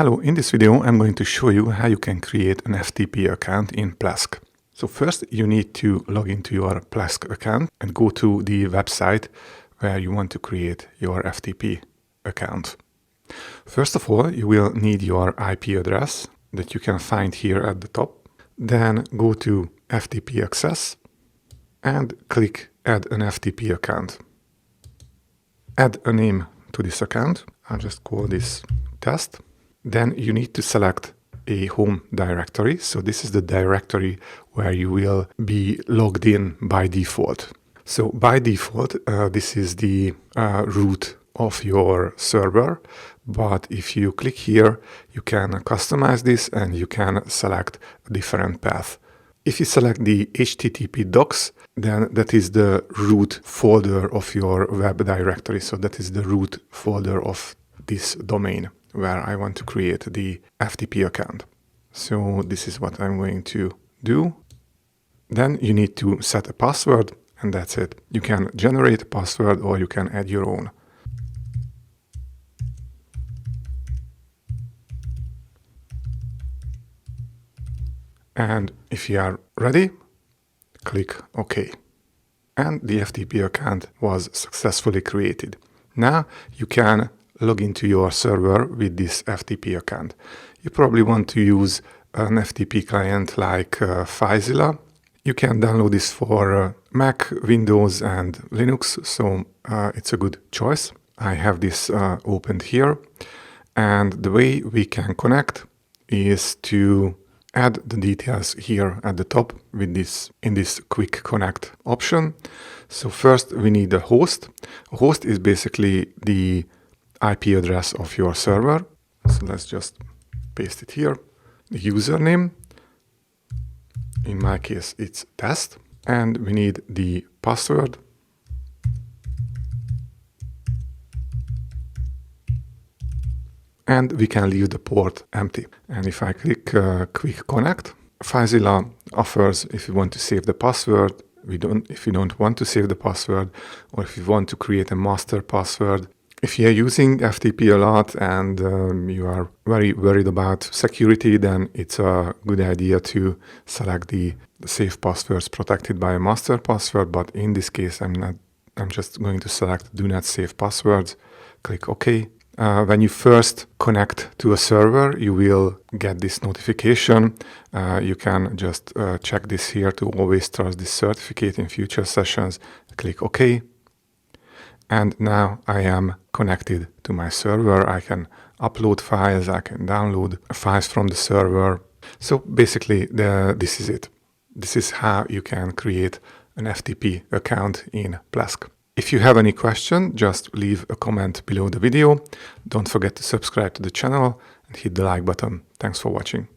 Hello, in this video I'm going to show you how you can create an FTP account in Plesk. So first you need to log into your Plesk account and go to the website where you want to create your FTP account. First of all, you will need your IP address that you can find here at the top. Then go to FTP Access and click Add an FTP account. Add a name to this account. I'll just call this Test. Then you need to select a home directory. So this is the directory where you will be logged in by default. So by default, this is the root of your server. But if you click here, you can customize this and you can select a different path. If you select the HTTP docs, then that is the root folder of your web directory. So that is the root folder of this domain where I want to create the FTP account. So this is what I'm going to do. Then you need to set a password and that's it. You can generate a password or you can add your own. And if you are ready, click OK. And the FTP account was successfully created. Now you can log into your server with this FTP account. You probably want to use an FTP client like FileZilla. You can download this for Mac, Windows and Linux, so it's a good choice. I have this opened here, and the way we can connect is to add the details here at the top with this in this quick connect option. So first we need a host. A host is basically the IP address of your server. So let's just paste it here. The username, in my case it's test, and we need the password. And we can leave the port empty. And if I click quick connect, FileZilla offers if you want to save the password, if you don't want to save the password, or if you want to create a master password. If you are using FTP a lot and you are very worried about security, then it's a good idea to select the save passwords protected by a master password. But in this case, I'm just going to select do not save passwords. Click OK. When you first connect to a server, you will get this notification. You can just check this here to always trust this certificate in future sessions. Click OK. And now I am connected to my server. I can upload files, I can download files from the server. So basically, this is it. This is how you can create an FTP account in Plesk. If you have any question, just leave a comment below the video. Don't forget to subscribe to the channel and hit the like button. Thanks for watching.